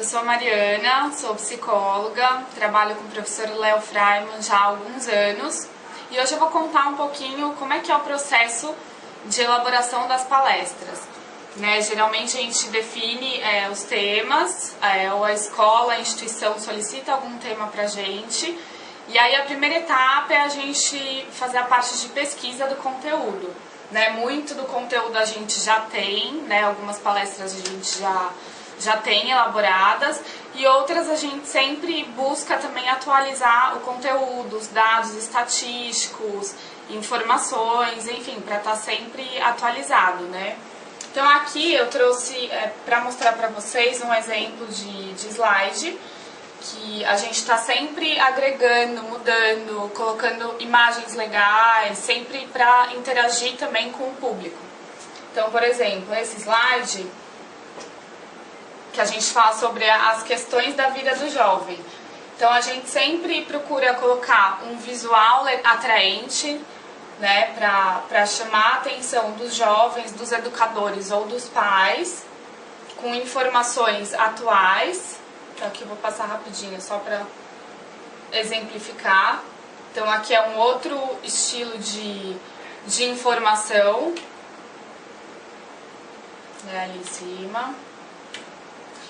sou a Mariana, sou psicóloga, trabalho com o professor Léo Freiman já há alguns anos e hoje eu vou contar um pouquinho como é que é o processo de elaboração das palestras. Geralmente a gente define os temas, ou a escola, a instituição solicita algum tema pra gente, e aí a primeira etapa é a gente fazer a parte de pesquisa do conteúdo. Muito do conteúdo a gente já tem, algumas palestras a gente já tem elaboradas, e outras a gente sempre busca também atualizar o conteúdo, os dados estatísticos, informações, enfim, para estar sempre atualizado, Então aqui eu trouxe para mostrar para vocês um exemplo de slide, que a gente está sempre agregando, mudando, colocando imagens legais, sempre para interagir também com o público. Então, por exemplo, esse slide que a gente fala sobre as questões da vida do jovem. Então a gente sempre procura colocar um visual atraente, para chamar a atenção dos jovens, dos educadores ou dos pais, com informações atuais. Então aqui eu vou passar rapidinho só para exemplificar. Então aqui é um outro estilo de informação, ali em cima.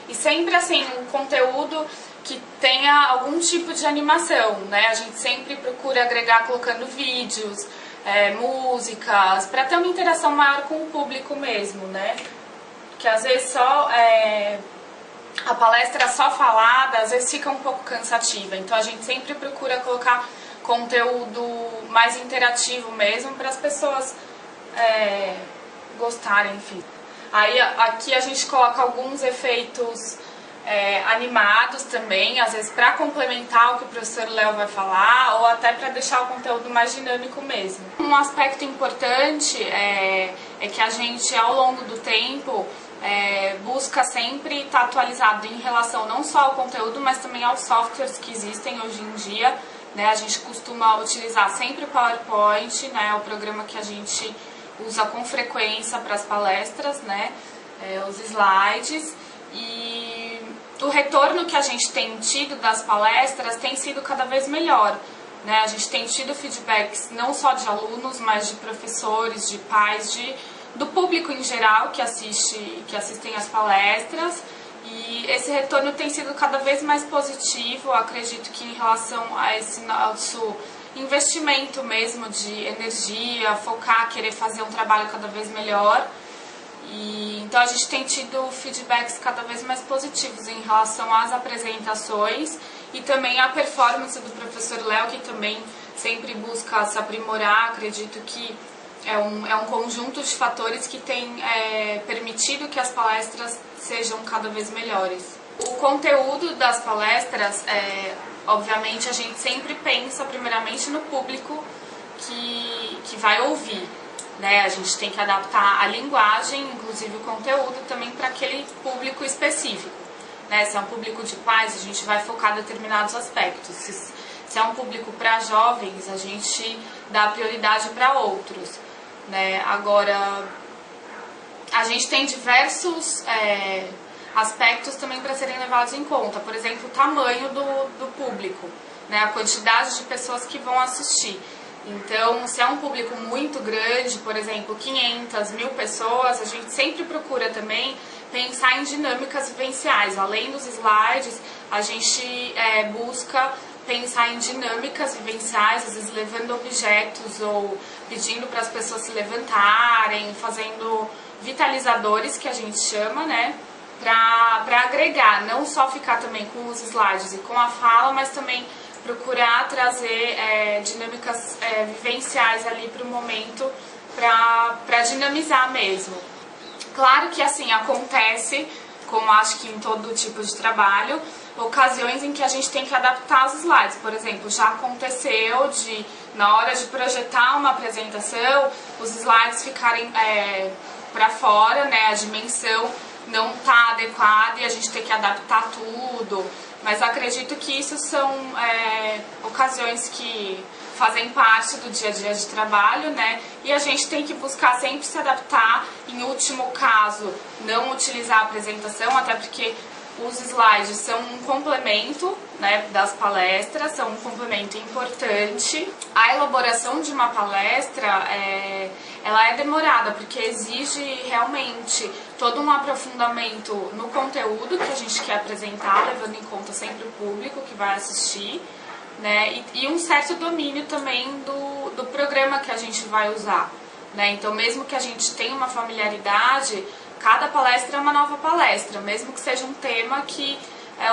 E sempre assim, um conteúdo que tenha algum tipo de animação, A gente sempre procura agregar colocando vídeos, músicas, para ter uma interação maior com o público mesmo, Porque às vezes só a palestra só falada, às vezes fica um pouco cansativa. Então a gente sempre procura colocar conteúdo mais interativo mesmo, para as pessoas gostarem, enfim. Aí aqui a gente coloca alguns efeitos animados também, às vezes para complementar o que o professor Léo vai falar, ou até para deixar o conteúdo mais dinâmico mesmo. Um aspecto importante é que a gente, ao longo do tempo, busca sempre estar atualizado em relação não só ao conteúdo, mas também aos softwares que existem hoje em dia. A gente costuma utilizar sempre o PowerPoint, o programa que a gente usa com frequência para as palestras, os slides, e o retorno que a gente tem tido das palestras tem sido cada vez melhor. A gente tem tido feedbacks não só de alunos, mas de professores, de pais, do público em geral que assistem às palestras, e esse retorno tem sido cada vez mais positivo. Eu acredito que em relação a esse nosso investimento mesmo de energia, focar, querer fazer um trabalho cada vez melhor. Então a gente tem tido feedbacks cada vez mais positivos em relação às apresentações e também a performance do professor Léo, que também sempre busca se aprimorar. Acredito que é um conjunto de fatores que tem permitido que as palestras sejam cada vez melhores. O conteúdo das palestras, obviamente, a gente sempre pensa primeiramente no público que vai ouvir. A gente tem que adaptar a linguagem, inclusive o conteúdo, também para aquele público específico. Se é um público de pais, a gente vai focar em determinados aspectos. Se é um público para jovens, a gente dá prioridade para outros. Agora, a gente tem diversos aspectos também para serem levados em conta. Por exemplo, o tamanho do público, a quantidade de pessoas que vão assistir. Então, se é um público muito grande, por exemplo, 500, 1000 pessoas, a gente sempre procura também pensar em dinâmicas vivenciais. Além dos slides, a gente busca pensar em dinâmicas vivenciais, às vezes levando objetos ou pedindo para as pessoas se levantarem, fazendo vitalizadores, que a gente chama, para agregar, não só ficar também com os slides e com a fala, mas também procurar trazer dinâmicas vivenciais ali para o momento, para dinamizar mesmo. Claro que assim acontece, como acho que em todo tipo de trabalho, ocasiões em que a gente tem que adaptar os slides. Por exemplo, já aconteceu na hora de projetar uma apresentação, os slides ficarem para fora, a dimensão não está adequada e a gente tem que adaptar tudo. Mas acredito que isso são ocasiões que fazem parte do dia a dia de trabalho, E a gente tem que buscar sempre se adaptar. Em último caso, não utilizar a apresentação, até porque Os slides são um complemento, né, das palestras, são um complemento importante. A elaboração de uma palestra ela é demorada, porque exige realmente todo um aprofundamento no conteúdo que a gente quer apresentar, levando em conta sempre o público que vai assistir, né, e um certo domínio também do programa que a gente vai usar, né? Então, mesmo que a gente tenha uma familiaridade, cada palestra é uma nova palestra, mesmo que seja um tema que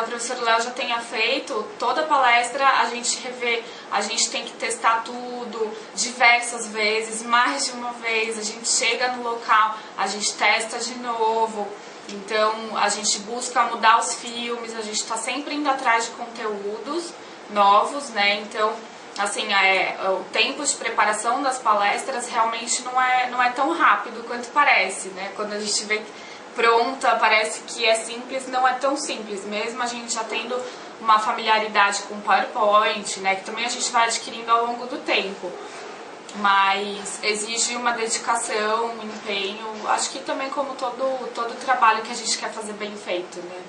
o professor Léo já tenha feito, toda palestra a gente revê, a gente tem que testar tudo diversas vezes, mais de uma vez, a gente chega no local, a gente testa de novo, então a gente busca mudar os filmes, a gente está sempre indo atrás de conteúdos novos, né? Então, assim, o tempo de preparação das palestras realmente não é tão rápido quanto parece, né? Quando a gente vê pronta, parece que é simples, não é tão simples, mesmo a gente já tendo uma familiaridade com PowerPoint, né? Que também a gente vai adquirindo ao longo do tempo. Mas exige uma dedicação, um empenho, acho que também como todo trabalho que a gente quer fazer bem feito, né?